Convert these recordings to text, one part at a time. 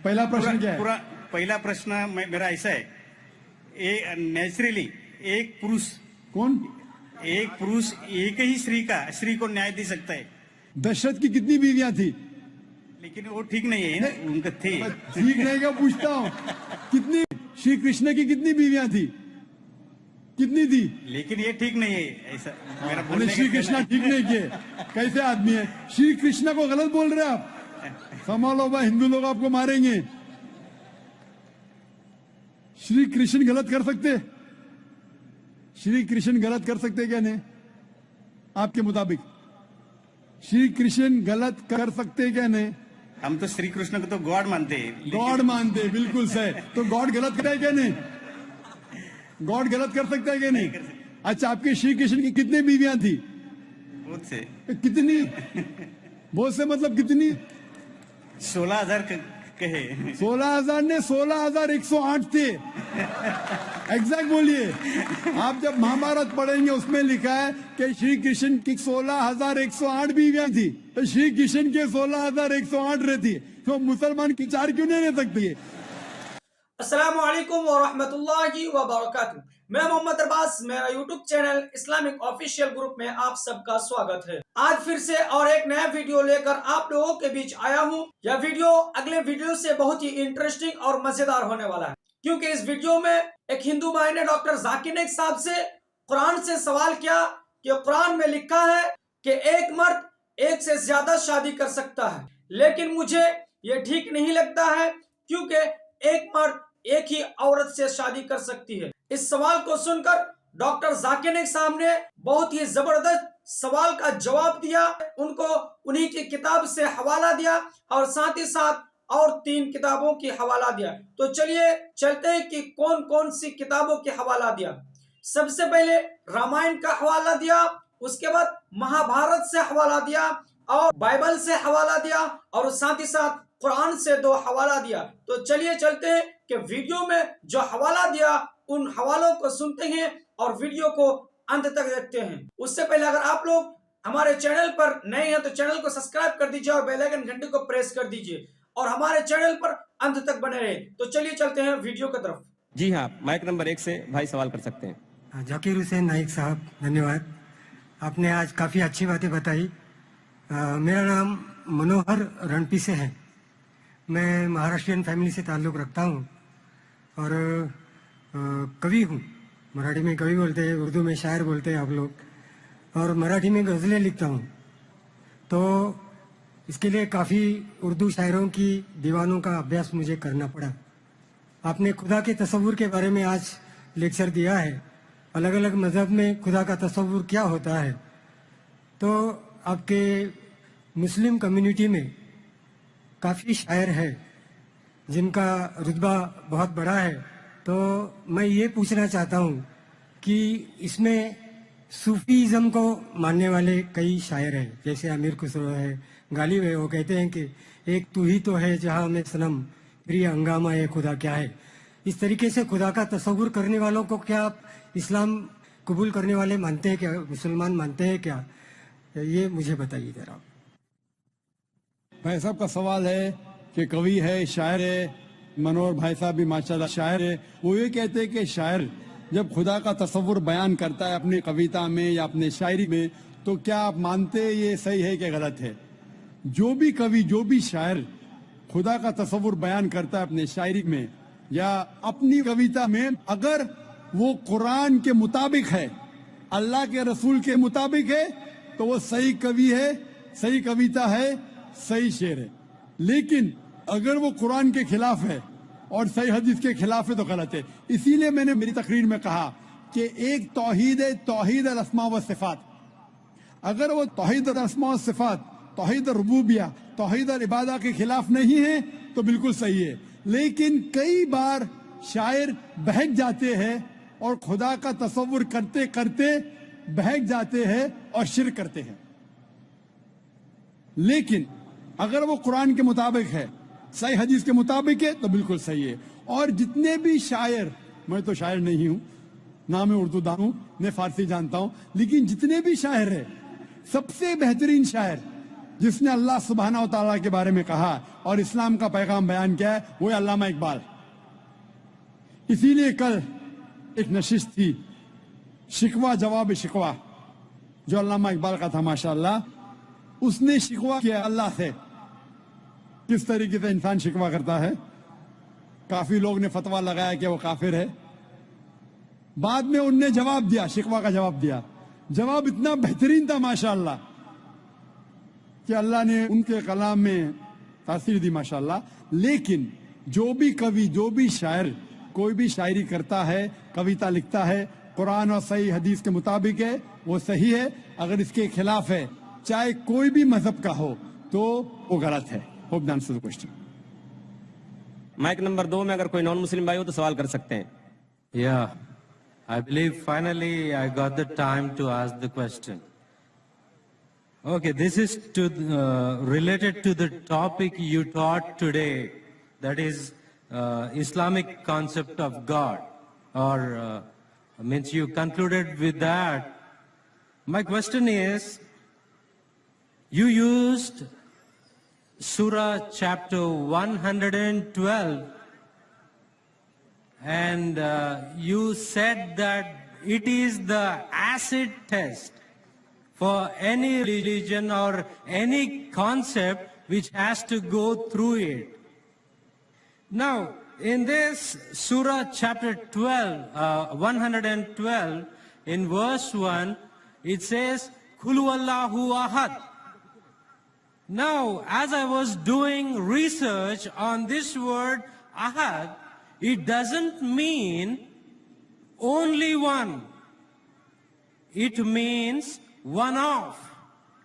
पहला प्रश्न क्या है? पहला प्रश्न मेरा ऐसा है, नेचुरली एक पुरुष एक ही स्त्री को न्याय दे सकता है। दशरथ की कितनी बीवियां थी? लेकिन वो ठीक नहीं है ना, उनका थे। ठीक नहीं का पूछता हूँ, कितनी श्री कृष्ण की कितनी बीवियां थी? कितनी थी? लेकिन ये ठीक नहीं है, ऐसा मेरा बोलने का श्री कृष्ण ठीक नहीं किए, कैसे आदमी है? श्री कृष्ण को गलत बोल रहे हैं आप, संभालो भाई, हिंदू लोग आपको मारेंगे। श्री कृष्ण गलत कर सकते? श्री कृष्ण गलत कर सकते क्या नहीं आपके मुताबिक? श्री कृष्ण गलत कर सकते क्या नहीं? हम तो श्री कृष्ण को तो गॉड मानते हैं। गॉड मानते हैं, बिल्कुल सही। तो गॉड गलत करता है क्या नहीं? गॉड गलत कर सकता है क्या नहीं? अच्छा, आपके श्री कृष्ण की कितनी बीवियां थी? बहुत से। कितनी? बहुत से मतलब कितनी? 16,000 कहे। 16,000 ने 16,108 थे। एग्जैक्ट बोलिए। आप जब महाभारत पढ़ेंगे उसमें लिखा है कि श्री कृष्ण की 16,108 बीवियां थी, तो श्री कृष्ण के 16,108 रहती, तो मुसलमान की 4 क्यों नहीं रह सकती? अस्सलामु अलैकुम व रहमतुल्लाहि व बरकातुहू। मैं मोहम्मद अरबाज, मेरा YouTube channel Islamic official group में आप सबका स्वागत है। आज फिर से और एक नया वीडियो लेकर आप लोगों के बीच आया हूँ। यह वीडियो अगले वीडियो से बहुत ही इंटरेस्टिंग और मजेदार होने वाला है, क्योंकि इस वीडियो में एक हिंदू भाई ने डॉक्टर जाकिर नाइक साहब से कुरान से सवाल किया कि कुरान में लिखा है कि एक मर्द एक से ज्यादा शादी कर सकता है, लेकिन मुझे ये ठीक नहीं लगता है, क्योंकि एक मर्द एक ही औरत से शादी कर सकती है। इस सवाल को सुनकर डॉक्टर जाकिर नाइक साहब ने बहुत ही जबरदस्त सवाल का जवाब दिया। उनको उन्हीं की किताब से हवाला दिया और साथ ही साथ और 3 किताबों की हवाला दिया। तो चलिए चलते हैं कि कौन कौन सी किताबों की हवाला दिया। सबसे पहले रामायण का हवाला दिया, उसके बाद महाभारत से हवाला दिया और बाइबल से हवाला दिया और साथ ही साथ कुरान से 2 हवाला दिया। तो चलिए चलते हैं कि वीडियो में जो हवाला दिया उन हवालों को सुनते हैं और वीडियो को अंत तक देखते हैं। उससे पहले अगर आप लोग हमारे चैनल पर नए हैं तो चैनल को सब्सक्राइब कर दीजिए और बेल आइकन घंटी को प्रेस कर दीजिए और हमारे चैनल पर अंत तक बने रहे। तो चलिए चलते हैं वीडियो की तरफ। जी हाँ, माइक नंबर 1 से भाई सवाल कर सकते हैं। जाकिर हुसैन नाइक साहब, धन्यवाद। आपने आज काफ़ी अच्छी बातें बताई। मेरा नाम मनोहर रणपी से है। मैं महाराष्ट्रियन फैमिली से ताल्लुक़ रखता हूँ और कवि हूँ। मराठी में कवि बोलते हैं, उर्दू में शायर बोलते हैं आप लोग, और मराठी में गज़लें लिखता हूँ। तो इसके लिए काफ़ी उर्दू शायरों की दीवानों का अभ्यास मुझे करना पड़ा। आपने खुदा के तसव्वुर के बारे में आज लेक्चर दिया है, अलग अलग मज़हब में खुदा का तसव्वुर क्या होता है। तो आपके मुस्लिम कम्युनिटी में काफ़ी शायर है जिनका रुतबा बहुत बड़ा है। तो मैं ये पूछना चाहता हूँ कि इसमें सूफीज़म को मानने वाले कई शायर हैं, जैसे अमीर खुसरो है, गालिब है। वो कहते हैं कि एक तू ही तो है जहाँ में सनम, प्रिय हंगामा है खुदा क्या है। इस तरीके से खुदा का तसव्वुर करने वालों को क्या आप इस्लाम कबूल करने वाले मानते हैं क्या, मुसलमान मानते हैं क्या? ये मुझे बताइए जरा। भाई साहब का सवाल है कि कवि है, शायर है, मनोहर भाई साहब भी माशाल्लाह शायर है। वो ये कहते हैं कि शायर जब खुदा का तसव्वुर बयान करता है अपनी कविता में या अपने शायरी में, तो क्या आप मानते हैं ये सही है कि गलत है? जो भी कवि, जो भी शायर खुदा का तसव्वुर बयान करता है अपने शायरी में या अपनी कविता में, अगर वो कुरान के मुताबिक है, अल्लाह के रसूल के मुताबिक है, तो वो सही कवि है, सही कविता है, सही शेर है। लेकिन अगर वो कुरान के खिलाफ है और सही हदीस के खिलाफ है तो गलत है। इसीलिए मैंने मेरी तकरीर में कहा कि एक तौहीद अल अस्मा व सिफात, अगर वो तौहीद अल अस्मा व सिफात, तौहीद अल रुबूबिया, तौहीद अल इबादा के खिलाफ नहीं है तो बिल्कुल सही है। लेकिन कई बार शायर बहक जाते हैं और खुदा का तसव्वुर करते करते बहक जाते हैं और शिर्क करते हैं। लेकिन अगर वो कुरान के मुताबिक है, सही हदीस के मुताबिक है, तो बिल्कुल सही है। और जितने भी शायर, मैं तो शायर नहीं हूं, ना मैं उर्दू दान हूं, न फारसी जानता हूं, लेकिन जितने भी शायर है, सबसे बेहतरीन शायर जिसने अल्लाह सुब्हाना व तआला के बारे में कहा اور اسلام کا پیغام بیان کیا ہے وہ ہے علامہ اقبال. اسی لیے کل ایک نشست تھی شکوہ جواب شکوہ جو علامہ اقبال کا تھا ماشاءاللہ. اس نے شکوہ کیا اللہ سے. کس طریقے سے انسان شکوہ کرتا ہے. کافی لوگ نے فتویٰ لگایا کہ وہ کافر ہے. بعد میں ان نے جواب دیا, شکوہ کا جواب دیا. جواب اتنا بہترین تھا ماشاءاللہ کہ اللہ نے ان کے کلام میں تاثیر دی ماشاءاللہ. لیکن جو بھی کوی, جو بھی شاعر کوئی بھی شاعری کرتا ہے, کویتا لکھتا ہے, قرآن اور صحیح حدیث کے مطابق ہے وہ صحیح ہے. اگر اس کے خلاف ہے چاہے کوئی بھی مذہب کا ہو تو وہ غلط ہے. Hope the answer the question. Mic number 2 میں اگر کوئی نان مسلم بھائی ہو تو سوال کر سکتے ہیں. Yeah, I believe finally I got the time to ask the question. Okay, this is related to the topic you taught today, that is Islamic concept of God, or means you concluded with that. My question is, you used Surah chapter 112 and you said that it is the acid test for any religion or any concept which has to go through it. Now, in this Surah chapter 112, in verse 1, it says, Qul huwallahu ahad. Now, as I was doing research on this word ahad, it doesn't mean only one. It means one of.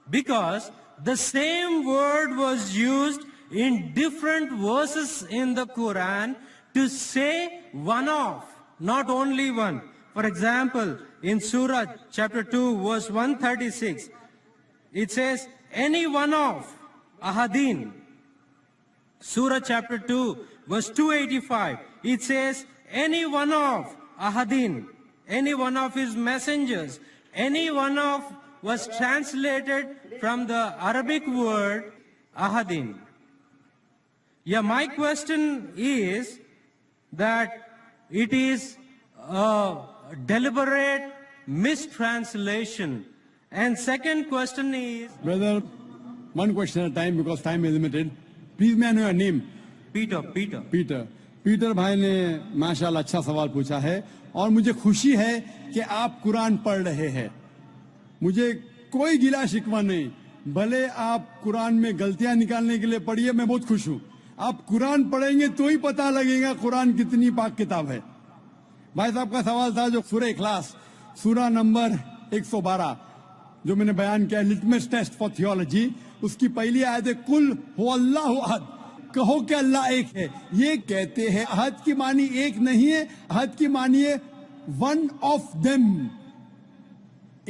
Because the same word was used in different verses in the Quran to say one of, not only one. For example, in Surah chapter 2, verse 136, it says, any one of ahadin. Surah chapter 2, verse 285, it says, any one of ahadin, any one of his messengers, any one of was translated from the Arabic word ahadin. Yeah, my question is that it is a deliberate mistranslation. And second question is, Brother, one question at a time because time is limited. Please may I know your name? Peter. Peter بھائی نے ماشاءاللہ اچھا سوال پوچھا ہے اور مجھے خوشی ہے کہ آپ قرآن پڑھ رہے ہیں. مجھے کوئی گلا شکوہ نہیں. بھلے آپ قرآن میں غلطیاں نکالنے کے لیے پڑھیے, میں بہت خوش ہوں. آپ قرآن پڑھیں گے تو ہی پتہ لگے گا قرآن کتنی پاک کتاب ہے. بھائی صاحب کا سوال تھا جو سورہ اخلاص سورہ نمبر 112 جو میں نے بیان کیا, لٹمس ٹیسٹ فار تھیولوجی, اس کی پہلی آیت ہے قل هو اللہ احد, کہو کہ اللہ ایک ہے. یہ کہتے ہیں احد کی معنی ایک نہیں ہے, احد کی معنی ہے ون آف دیم.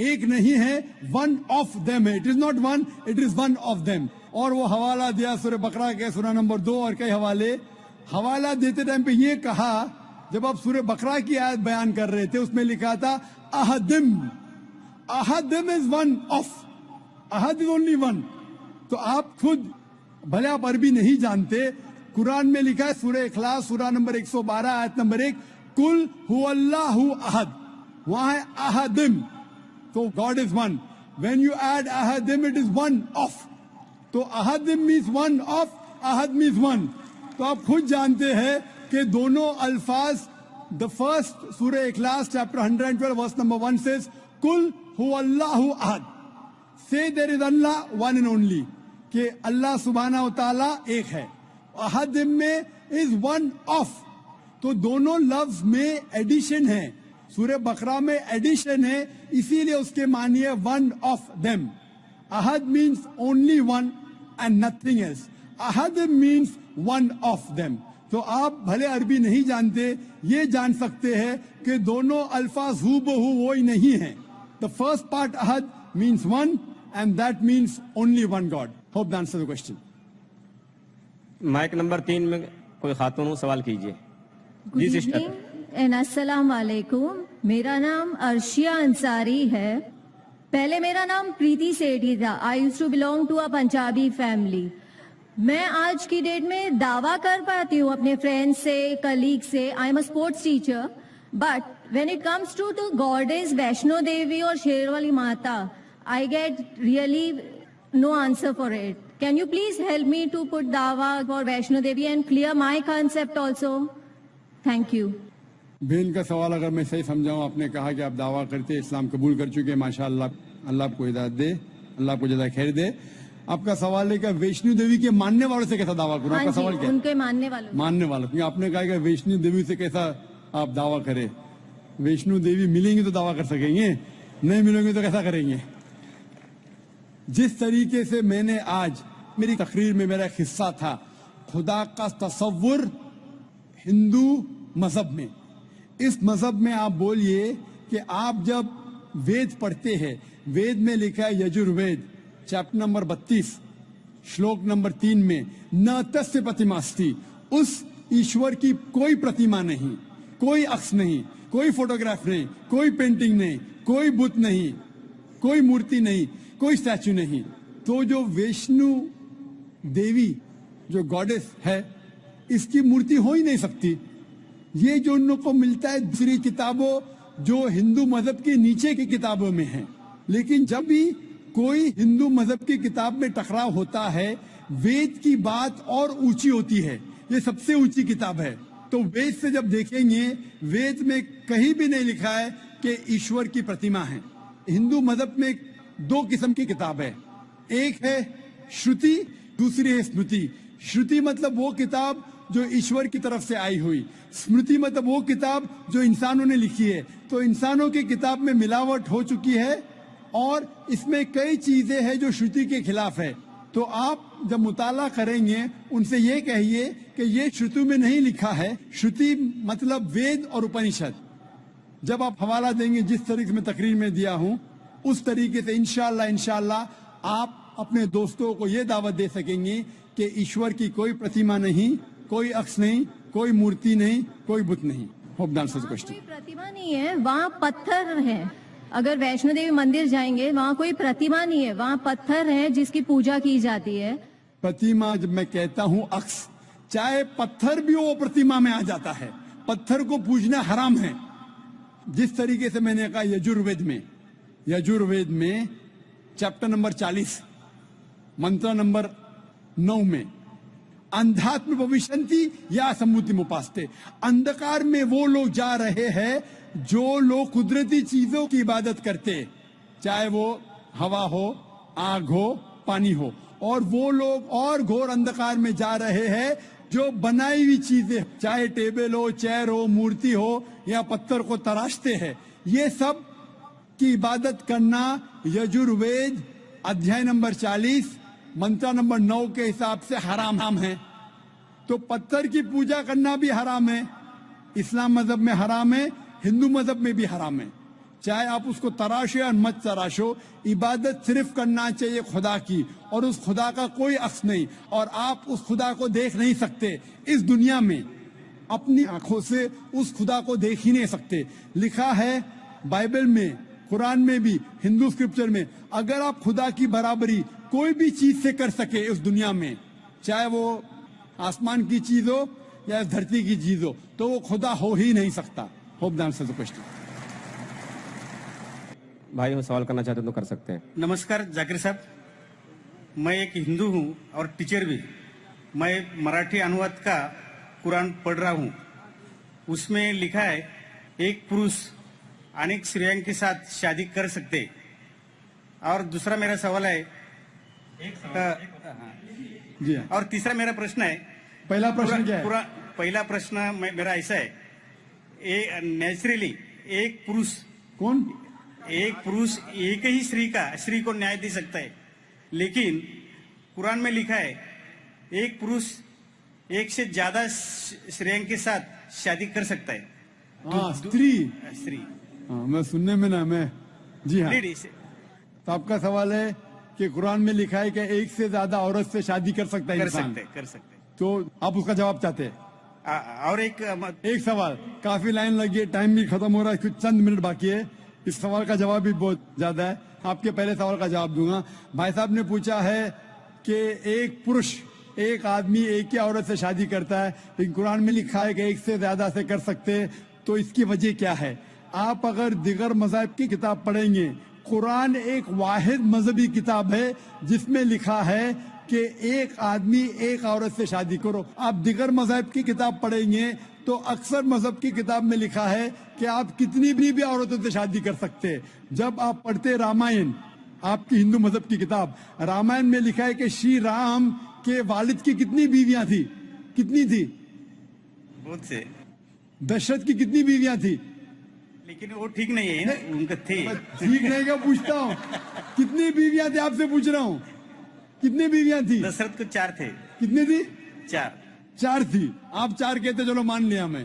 ایک نہیں ہے, ون آف دیم ہے. It is not one, it is one of them. اور وہ حوالہ دیا سورہ بقرہ کے سورہ نمبر 2 اور کئی حوالے. حوالہ دیتے ٹائم پہ یہ کہا, جب آپ سورہ بقرہ کی آیت بیان کر رہے تھے اس میں لکھا تھا احدم. احدم از ون آف, احد از اونلی ون. تو آپ خود بھلے آپ عربی نہیں جانتے, قرآن میں لکھا ہے سورہ اخلاص سورہ نمبر 112 آیت نمبر 1 قل هو اللہ احد, وہاں ہے احدم. تو God is one. When you add ahadim, it is one of. تو ahadim means one of, ahad means one. تو آپ خود جانتے ہیں کہ دونوں الفاظ, the first سورہ اخلاص chapter 112 verse number 1 says قل هو اللہ احد. Say there is Allah one and only, کہ اللہ سبحانہ و تعالیٰ ایک ہے. احدم میں is one of. تو دونوں لفظ میں ایڈیشن ہے. سورہ بقرہ میں ایڈیشن ہے, اسی لیے اس کے معنی ہے ون آف دیم. احد means only one and nothing else. احد مینس ون آف دیم. تو آپ بھلے عربی نہیں جانتے, یہ جان سکتے ہیں کہ دونوں الفاظ ہو بہو وہی نہیں ہیں. دا فرسٹ پارٹ احد means one and that means only one God. Hope the answer the question. Mic number 3 میں کوئی خاتون ہو سوال کیجیے. گڈ ایوننگ اینڈ السلام علیکم. میرا نام ارشیا انصاری ہے. پہلے میرا نام پریتی سیٹھی تھا. I used to belong to a Punjabi family. मैं आज की डेट में दावा कर पाती हूँ अपने फ्रेंड्स से, कलीग से, I am a sports teacher, but when it comes to goddess Vaishno Devi और Sherawali Mata, I get really no answer for it. Can you please help me to put दावा for Vaishno Devi and clear my concept also? Thank you. बहन का सवाल अगर मैं सही समझाऊं, आपने कहा कि आप दावा करते इस्लाम कबूल कर चुके, माशाअल्लाह, अल्लाह आपको हिदायत दे, अल्लाह आपको ज़्यादा खैर दे. आपका सवाल है कि वैष्णो देवी के मानने वालों से कैसा दावा करूं? आपका सवाल क्या है? उनके मानने वालों. मानने वालों, क्योंकि आपने कहा कि वैष्णो देवी से कैसा आप दावा करें. वैष्णो देवी मिलेंगी तो दावा कर सकेंगे, नहीं मिलेंगे तो कैसा करेंगे? जिस तरीके से मैंने आज मेरी तकरीर में मेरा एक हिस्सा था, खुदा का तसव्वुर हिंदू मजहब में, इस मजहब में आप बोलिए कि आप जब वेद पढ़ते हैं, वेद में लिखा है यजुर्वेद चैप्टर नंबर 32 श्लोक नंबर 3 में, न तस्य प्रतिमास्ति, उस ईश्वर की कोई प्रतिमा नहीं, कोई अक्ष नहीं, कोई फोटोग्राफ नहीं, कोई पेंटिंग नहीं, कोई बुत नहीं, कोई मूर्ति नहीं, कोई स्टैचू नहीं. तो जो वैष्णो देवी जो गॉडेस है, इसकी मूर्ति हो ही नहीं सकती. ये जो उन लोग को मिलता है दूसरी किताबों जो हिंदू मजहब के नीचे की किताबों में है. लेकिन जब भी कोई हिंदू मजहब की किताब में टकराव होता है, वेद की बात और ऊंची होती है. ये सबसे ऊंची किताब है. तो वेद से जब देखेंगे, वेद में कहीं भी नहीं लिखा है कि ईश्वर की प्रतिमा है. हिंदू मजहब में 2 किस्म की किताब है. एक है श्रुति, दूसरी है स्मृति. श्रुति मतलब वो किताब जो ईश्वर की तरफ से आई हुई, स्मृति मतलब वो किताब जो इंसानों ने लिखी है. तो इंसानों की किताब में मिलावट हो चुकी है और इसमें कई चीजें हैं जो श्रुति के खिलाफ है. तो आप जब मुताला करेंगे, उनसे ये कहिए कि ये श्रुति में नहीं लिखा है. श्रुति मतलब वेद और उपनिषद. जब आप हवाला देंगे, जिस तरीके से मैं तकरीर में दिया हूं, उस तरीके से इंशाअल्लाह आप अपने दोस्तों को ये दावत दे सकेंगे कि ईश्वर की कोई प्रतिमा नहीं, कोई अक्ष नहीं, कोई मूर्ति नहीं, कोई बुत नहीं. Hope the answers the question. कोई प्रतिमा नहीं है, वहाँ पत्थर है. अगर वैष्णो देवी मंदिर जाएंगे, वहाँ कोई प्रतिमा नहीं है, वहाँ पत्थर है जिसकी पूजा की जाती है. प्रतिमा, जब मैं कहता हूँ अक्ष, चाहे पत्थर भी हो, वो प्रतिमा में आ जाता है. पत्थर को पूजना हराम है. जिस तरीके से मैंने कहा यजुर्वेद में चैप्टर नंबर 40 मंत्र नंबर 9 में, अंधात्म भविष्यन्ति या सम्मुति मुपास्ते, अंधकार में वो लोग जा रहे हैं जो लोग कुदरती चीजों की इबादत करते, चाहे वो हवा हो, आग हो, पानी हो, और वो लोग और घोर अंधकार में जा रहे हैं जो बनाई हुई चीजें, चाहे टेबल हो, चेयर हो, मूर्ति हो या पत्थर को तराशते हैं. ये सब की इबादत करना यजुर्वेद अध्याय नंबर 40 मंत्र नंबर 9 के हिसाब से हराम है. तो पत्थर की पूजा करना भी हराम है. इस्लाम मजहब में हराम है, हिंदू मजहब में भी हराम है. चाहे आप उसको तराशो या मत तराशो, इबादत सिर्फ करना चाहिए खुदा की, और उस खुदा का कोई अक्स नहीं, और आप उस खुदा को देख नहीं सकते इस दुनिया में. अपनी आंखों से उस खुदा को देख ही नहीं सकते. लिखा है बाइबल में, कुरान में भी, हिंदू स्क्रिप्चर में, अगर आप खुदा की बराबरी कोई भी चीज से कर सके इस दुनिया में, चाहे वो आसमान की चीज हो या धरती की चीज हो, तो वो खुदा हो ही नहीं सकता. Hope the answer the question. भाई हो सवाल करना चाहते हो तो कर सकते हैं. नमस्कार जाकिर साहब, मैं एक हिंदू हूँ और टीचर भी. मैं मराठी अनुवाद का कुरान पढ़ रहा हूँ. उसमें लिखा है एक पुरुष अनेक स्त्रियों के साथ शादी कर सकते. और दूसरा मेरा सवाल है, जी हाँ. और तीसरा मेरा प्रश्न है, पहला प्रश्न क्या है? पहला प्रश्न मेरा ऐसा है, नेचुरली एक पुरुष एक ही स्त्री को न्याय दे सकता है, लेकिन कुरान में लिखा है एक पुरुष एक से ज्यादा स्त्रियों के साथ शादी कर सकता है. स्त्री. हाँ, मैं सुनने में ना, मैं जी हाँ. तो आपका सवाल है कि कुरान में लिखा है कि एक से ज्यादा औरत से शादी कर सकता है इंसान. कर सकते. तो आप उसका जवाब चाहते हैं? और एक सवाल, काफी लाइन लगी है, टाइम भी खत्म हो रहा है, कुछ चंद मिनट बाकी है. इस सवाल का जवाब भी बहुत ज्यादा है. आपके पहले सवाल का जवाब दूंगा. भाई साहब ने पूछा है कि एक पुरुष ایک آدمی ایک ہی عورت سے شادی کرتا ہے، لیکن قرآن میں لکھا ہے کہ ایک سے زیادہ سے کر سکتے ہیں. تو اس کی وجہ کیا ہے؟ آپ اگر دیگر مذاہب کی کتاب پڑھیں گے، قرآن ایک واحد مذہبی کتاب ہے جس میں لکھا ہے کہ ایک آدمی ایک عورت سے شادی کرو. آپ دیگر مذہب کی کتاب پڑھیں گے تو اکثر مذہب کی کتاب میں لکھا ہے کہ آپ کتنی بھی عورتوں سے شادی کر سکتے. جب آپ پڑھتے رامائن، آپ کی ہندو مذہب کی کتاب رامائن میں لکھا ہے کہ شری رام کے والد کی کتنی بیویاں تھی؟ کتنی تھی؟ بہت سے. دشرت کی کتنی بیویاں تھی؟ لیکن وہ ٹھیک نہیں ہے نا، ان کا تھے. ٹھیک نہیں کیا پوچھتا ہوں، کتنی بیویاں تھی آپ سے پوچھ رہا ہوں. کتنی بیویاں تھی؟ دشرت کو 4 تھے. کتنی تھی؟ 4. 4 تھی. آپ 4 کہتے، چلو مان لیا میں.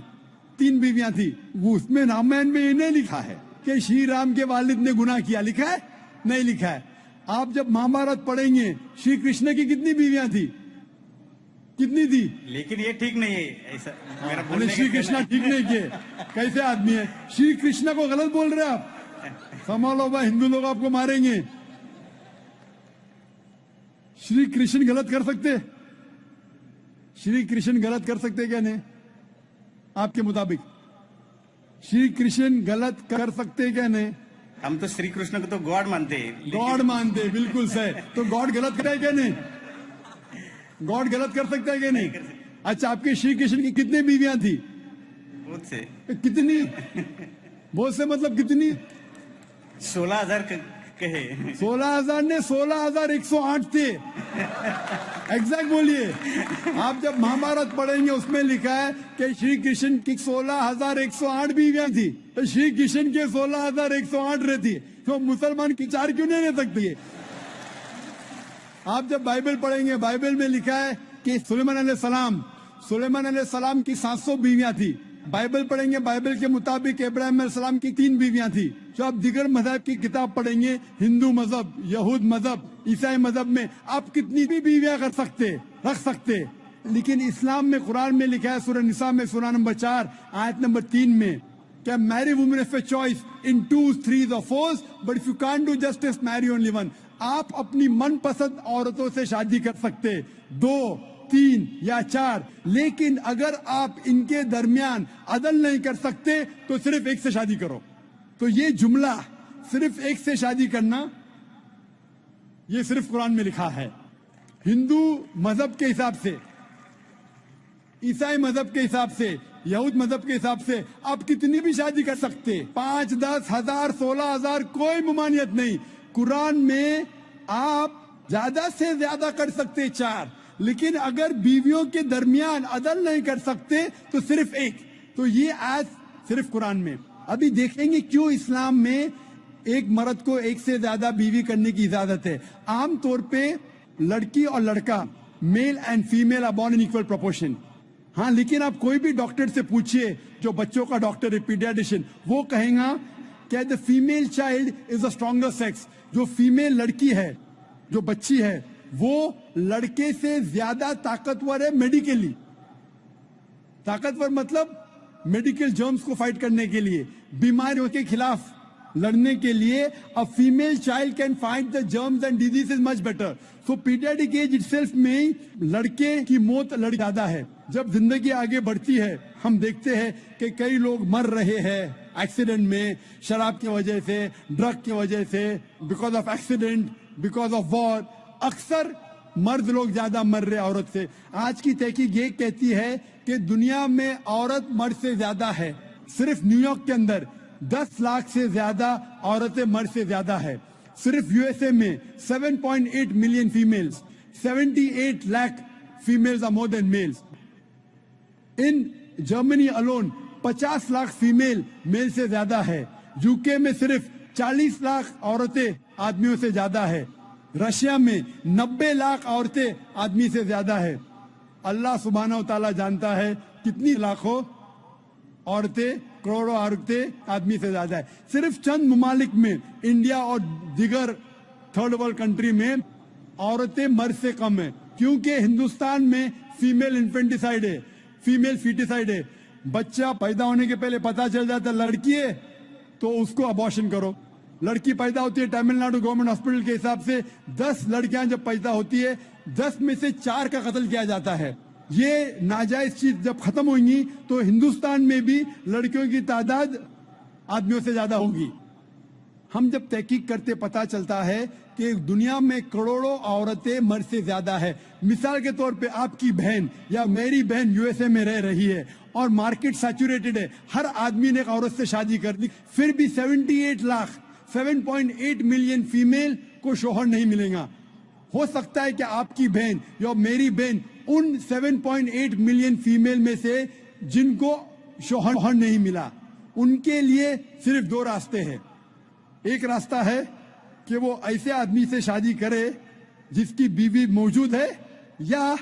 3 بیویاں تھی. وہ اس میں رامائن میں یہ نہیں لکھا ہے کہ شری رام کے والد نے گناہ کیا. لکھا ہے؟ نہیں لکھا ہے. آپ جب مہابھارت پڑھیں گے، شری کرشن کی کتنی بیویاں تھی؟ کتنی تھی؟ لیکن یہ ٹھیک نہیں ہے ایسا میرا بولنے شری کا کرشنا ٹھیک نہیں کیے. کیسے آدمی ہے؟ شری کرشنا کو غلط بول رہے آپ. سنبھالو بھائی، ہندو لوگ آپ کو ماریں گے. شری کرشن غلط کر سکتے؟ شری کرشن غلط کر سکتے کیا نہیں؟ آپ کے مطابق شری کرشن غلط کر سکتے کیا نہیں؟ ہم تو شری کرشن کو تو گاڈ مانتے ہیں. گاڈ مانتے ہیں، بالکل صحیح. تو گاڈ غلط کرے کیا نہیں؟ گاڈ غلط کر سکتا ہے کیا نہیں؟ اچھا، آپ کے شری کرشن کی کتنی بیویاں تھی؟ بہت سے. کتنی؟ بہت سے مطلب کتنی؟ 16,000 کہے. 16,000 نے 16,108 تھے. ایگزیکٹ بولیے. آپ جب مہابھارت پڑھیں گے اس میں لکھا ہے کہ شری کرشن کی 16,108 بیویاں تھی. تو شری کرشن کے 16,108 رہتی ہے، تو مسلمان کی 4 کیوں نہیں رہ سکتی ہے؟ آپ جب بائبل پڑھیں گے، بائبل میں لکھا ہے کہ سلیمان علیہ السلام کی 700 بیویاں تھی. بائبل پڑھیں گے، بائبل کے مطابق ابراہیم علیہ السلام کی 3 بیویاں تھی. جو آپ دیگر مذہب کی کتاب پڑھیں گے، ہندو مذہب، یہود مذہب، عیسائی مذہب میں آپ کتنی بھی بیویاں رکھ سکتے. لیکن اسلام میں، قرآن میں لکھا ہے سورہ نساء میں سورہ نمبر 4 آیت نمبر 3 میں کہ marry woman of a choice in 2, 3 or 4 but if you can't do justice marry only one. آپ اپنی من پسند عورتوں سے شادی کر سکتے، 2, 3 یا 4. لیکن اگر آپ ان کے درمیان عدل نہیں کر سکتے تو صرف ایک سے شادی کرو. تو یہ جملہ صرف ایک سے شادی کرنا، یہ صرف قرآن میں لکھا ہے. ہندو مذہب کے حساب سے، عیسائی مذہب کے حساب سے، یہود مذہب کے حساب سے آپ کتنی بھی شادی کر سکتے. 5, 10, 1000, 16,000 کوئی ممانعت نہیں. قرآن میں آپ زیادہ سے زیادہ کر سکتے 4. لیکن اگر بیویوں کے درمیان عدل نہیں کر سکتے تو صرف ایک. تو یہ آیت صرف قرآن میں. ابھی دیکھیں گے کیوں اسلام میں ایک مرد کو ایک سے زیادہ بیوی کرنے کی اجازت ہے. عام طور پہ لڑکی اور لڑکا، male and female are born in equal proportion. ہاں، لیکن آپ کوئی بھی ڈاکٹر سے پوچھئے جو بچوں کا ڈاکٹر ہے، پیڈیاٹیشین، وہ کہیں گا کہ the female child is the stronger sex. جو فیمیل لڑکی ہے، جو بچی ہے، وہ لڑکے سے زیادہ طاقتور ہے میڈیکلی. طاقتور مطلب میڈیکل جرمز کو فائٹ کرنے کے لیے، بیماریوں کے خلاف لڑنے کے لیے. a female child can fight the germs and diseases much better. So pediatric age itself میں لڑکے کی موت لڑکی زیادہ ہے. جب زندگی آگے بڑھتی ہے ہم دیکھتے ہیں کہ کئی لوگ مر رہے ہیں ایکسیڈنٹ میں، شراب کی وجہ سے، ڈرگ کی وجہ سے، because of accident, because of war. اکثر مرد لوگ زیادہ مر رہے عورت سے. آج کی تحقیق یہ کہتی ہے کہ دنیا میں عورت مرد سے زیادہ ہے. صرف نیو یارک کے اندر 10 لاکھ سے زیادہ عورتیں مرد سے زیادہ ہے. صرف یو ایس اے میں 7.8 million females, 78 lakh females are more than males. In Germany alone 50 lakh female male سے زیادہ ہے. یو کے میں صرف 40 لاکھ عورتیں آدمیوں سے زیادہ ہے. رشیا میں 90 لاکھ عورتیں آدمی سے زیادہ ہے. اللہ سبحانہ و تعالیٰ جانتا ہے کتنی لاکھوں عورتیں، کروڑوں عورتیں آدمی سے زیادہ ہے. صرف چند ممالک میں، انڈیا اور دیگر تھرڈ ورلڈ کنٹری میں، عورتیں مرد سے کم ہیں. کیونکہ ہندوستان میں فیمیل انفینٹیسائڈ ہے، فیمیل فیٹیسائڈ ہے. بچہ پیدا ہونے کے پہلے پتا چل جاتا ہے لڑکی ہے تو اس کو ابارشن کرو. لڑکی پیدا ہوتی ہے، تمل ناڈو گورنمنٹ ہاسپٹل کے حساب سے 10 لڑکیاں جب پیدا ہوتی ہے 10 में से 4 का कत्ल किया जाता है। ये नाजायज चीज जब खत्म होंगी तो हिंदुस्तान में भी लड़कियों की तादाद आदमियों से ज्यादा होगी। हम जब तहकीक करते पता चलता है कि दुनिया में करोड़ों औरतें मर्द से ज्यादा है। मिसाल के तौर पे आपकी बहन या मेरी बहन यूएसए में रह रही है और मार्केट सैचुरेटेड है, हर आदमी ने एक औरत से शादी कर ली, फिर भी 78 लाख 7.8 मिलियन फीमेल को शोहर नहीं मिलेगा। हो सकता है कि आपकी बहन या मेरी बहन उन 7.8 मिलियन फीमेल में से जिनको शोहर नहीं मिला, उनके लिए सिर्फ 2 रास्ते हैं। एक रास्ता है कि वो ऐसे आदमी से शादी करे जिसकी बीवी मौजूद है, या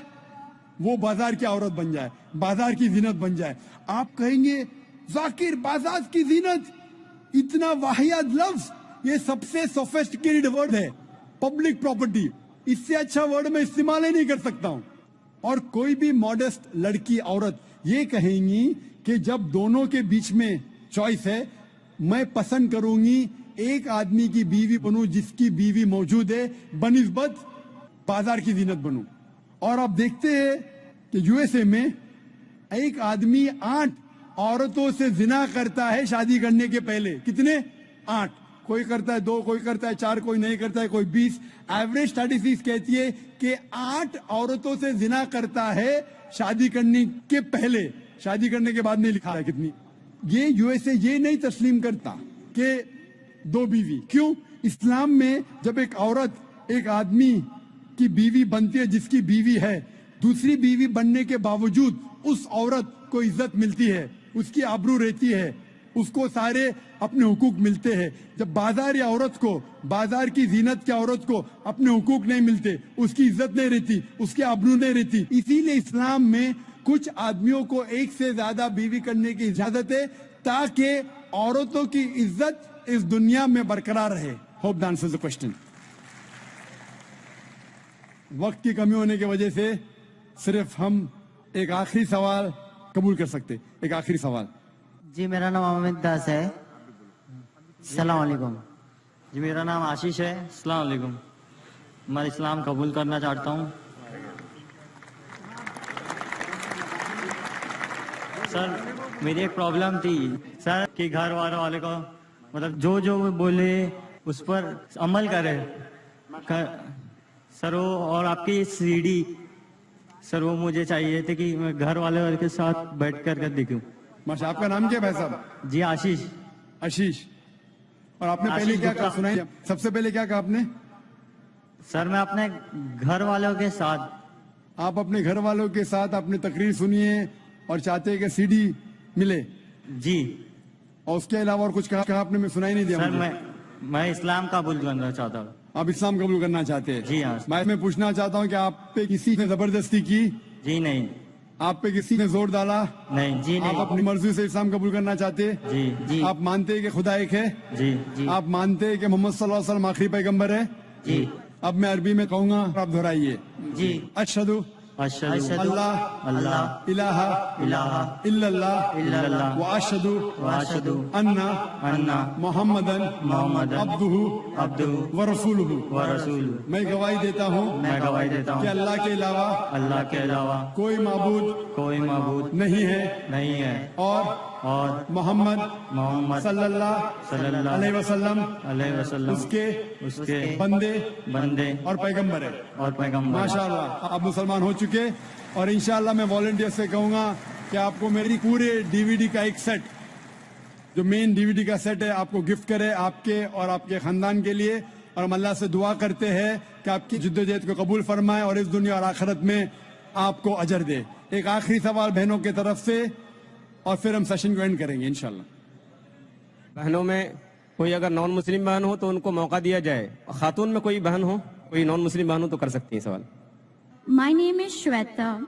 वो बाजार की औरत बन जाए, बाजार की जीनत बन जाए। आप कहेंगे जाकिर बाजार की जीनत, इतना वाहियात लफ्ज, ये सबसे सोफिस्टिकेटेड वर्ड है, पब्लिक प्रॉपर्टी, इससे अच्छा वर्ड मैं इस्तेमाल ही नहीं कर सकता हूं। और कोई भी मॉडेस्ट लड़की औरत ये कहेंगी कि जब दोनों के बीच में चॉइस है, मैं पसंद करूंगी एक आदमी की बीवी बनूं जिसकी बीवी मौजूद है बनिस्बत बाजार की जीनत बनूं। और आप देखते हैं कि यूएसए में एक आदमी 8 औरतों से जिना करता है शादी करने के पहले। कितने? 8। कोई करता है 2, कोई करता है 4, कोई नहीं करता है कोई 20। एवरेज स्टैटिस्टिक्स कहती है कि 8 औरतों से जिना करता है शादी करने के पहले, शादी करने के बाद नहीं लिखा है कितनी। ये यूएसए ये नहीं तस्लीम करता कि 2 बीवी। क्यों? इस्लाम में जब एक औरत एक आदमी की बीवी बनती है जिसकी बीवी है, दूसरी बीवी बनने के बावजूद उस औरत को इज्जत मिलती है, उसकी आबरू रहती है, उसको सारे अपने हुकूक मिलते हैं। जब बाजार या औरत को, बाजार की जीनत की औरत को अपने हुकूक नहीं मिलते, उसकी इज्जत नहीं रहती, उसकी आबरू नहीं रहती। इसीलिए इस्लाम में कुछ आदमियों को एक से ज्यादा बीवी करने की इजाजत है ताकि औरतों की इज्जत इस दुनिया में बरकरार रहे। Hope that answers the question. वक्त की कमी होने की वजह से सिर्फ हम एक आखिरी सवाल कबूल कर सकते। एक आखिरी सवाल। जी मेरा नाम अमित दास है। अस्सलाम वालेकुम। जी मेरा नाम आशीष है। अस्सलाम वालेकुम। मैं इस्लाम कबूल करना चाहता हूँ। सर मेरी एक प्रॉब्लम थी सर कि घर वाले को मतलब जो बोले उस पर अमल करे सर वो, और आपकी सीडी सर वो मुझे चाहिए थे कि मैं घर वाले के साथ बैठ कर दिखूं। माशा, आपका नाम क्या है भाई साहब? जी आशीष। आशीष। और आपने पहले क्या कहा सुनाई? सबसे पहले क्या कहा आपने? सर मैं अपने घर वालों के साथ। आप अपने घर वालों के साथ अपनी तकरीर सुनिए और चाहते हैं कि सीडी मिले? जी। और उसके अलावा और कुछ कहा आपने? मैं सुनाई नहीं दिया। सर मैं इस्लाम कबूल करना चाहता हूँ। आप इस्लाम कबूल करना चाहते हैं? जी हाँ। मैं पूछना चाहता हूँ कि आप पे किसी ने जबरदस्ती की? जी नहीं। आप पे किसी ने जोर डाला? नहीं। जी नहीं। आप अपनी मर्जी से इस्लाम कबूल करना चाहते हैं? जी जी। आप मानते हैं कि खुदा एक है? जी जी। आप मानते हैं कि मोहम्मद सल्लल्लाहु अलैहि वसल्लम आखिरी पैगंबर है? जी। अब मैं अरबी में कहूंगा, आप दोहराइए। जी। अशहदु अशहदु अल्लाह अल्लाह इलाहा इल्लल्लाह व अशहदु अन्ना मोहम्मदन अब्दुहु व रसूलुहु। मैं गवाही देता हूँ कि अल्लाह के अलावा कोई माबूद नहीं है और मोहम्मद सल्लल्लाहु अलैहि वसल्लम उसके बंदे और पैगंबर है। माशाअल्लाह आप मुसलमान हो चुके। और इंशाअल्लाह मैं वॉलंटियर से कहूंगा कि आपको मेरी पूरे डीवीडी का एक सेट, जो मेन डीवीडी का सेट है, आपको गिफ्ट करे आपके और आपके खानदान के लिए। और हम अल्लाह से दुआ करते हैं कि आपकी जिद्दोजहद को कबूल फरमाए और इस दुनिया और आखिरत में आपको अजर दे। एक आखिरी सवाल बहनों की तरफ से और फिर हम सेशन को एंड करेंगे इंशाल्लाह। बहनों में कोई अगर नॉन मुस्लिम बहन हो तो उनको मौका दिया जाए, और खातून में कोई बहन हो, कोई नॉन मुस्लिम बहन हो तो कर सकती है सवाल। My name is Shweta.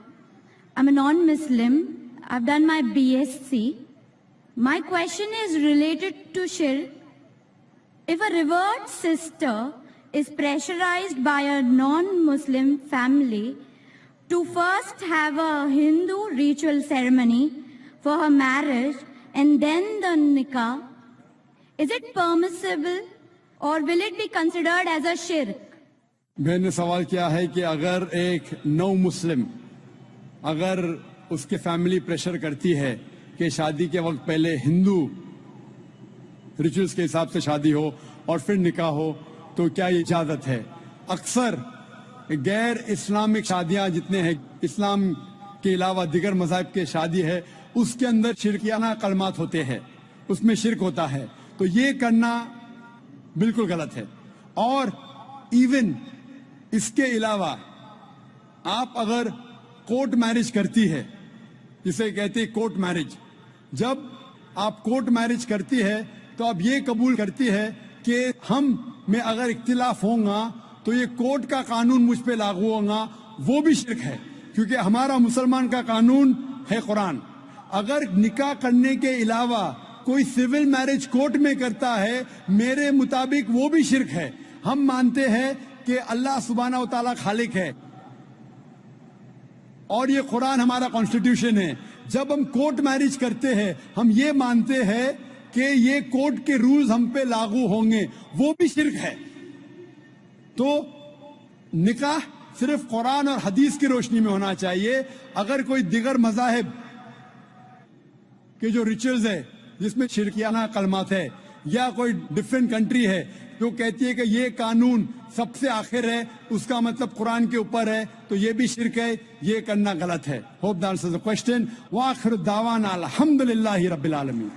I'm a non-Muslim. I've done my BSc. My question is related to shirk. If a revered sister is pressurized by a non-Muslim family to first have a Hindu ritual ceremony for her marriage and then the nikah, is it permissible or will it be considered as a shirk? बहन ने सवाल किया है कि अगर एक नौ मुस्लिम अगर उसके फैमिली प्रेशर करती है कि शादी के वक्त पहले हिंदू रिचुअल्स के हिसाब से शादी हो और फिर निकाह हो, तो क्या ये इजाजत है? अक्सर गैर इस्लामिक शादियां जितने हैं, इस्लाम के अलावा दिगर मज़ाहिब के शादी है, उसके अंदर शिरकियाना कलमात होते हैं, उसमें शिरक होता है, तो ये करना बिल्कुल गलत है। और इवन इसके अलावा आप अगर कोर्ट मैरिज करती है, जिसे कहते हैं कोर्ट मैरिज, जब आप कोर्ट मैरिज करती है तो आप ये कबूल करती है कि हम में अगर इख्तिलाफ होगा तो ये कोर्ट का कानून मुझ पे लागू होगा, वो भी शिरक है, क्योंकि हमारा मुसलमान का कानून है कुरान। अगर निकाह करने के अलावा कोई सिविल मैरिज कोर्ट में करता है, मेरे मुताबिक वो भी शिरक है। हम मानते हैं कि अल्लाह सुब्हाना व तआला खालिक है और ये कुरान हमारा कॉन्स्टिट्यूशन है। जब हम कोर्ट मैरिज करते हैं, हम ये मानते हैं कि ये कोर्ट के रूल्स हम पे लागू होंगे, वो भी शिरक है। तो निकाह सिर्फ कुरान और हदीस की रोशनी में होना चाहिए। अगर कोई दिगर मज़ाहिब के जो रिचुअल्स है जिसमें शिरकियाना कलमात है, या कोई डिफरेंट कंट्री है जो कहती है कि ये कानून सबसे आखिर है, उसका मतलब कुरान के ऊपर है, तो ये भी शिरक है, ये करना गलत है। Hope that answers the question. व आखिर दावाना अल्हम्दुलिल्लाहि रब्बिल आलमीन।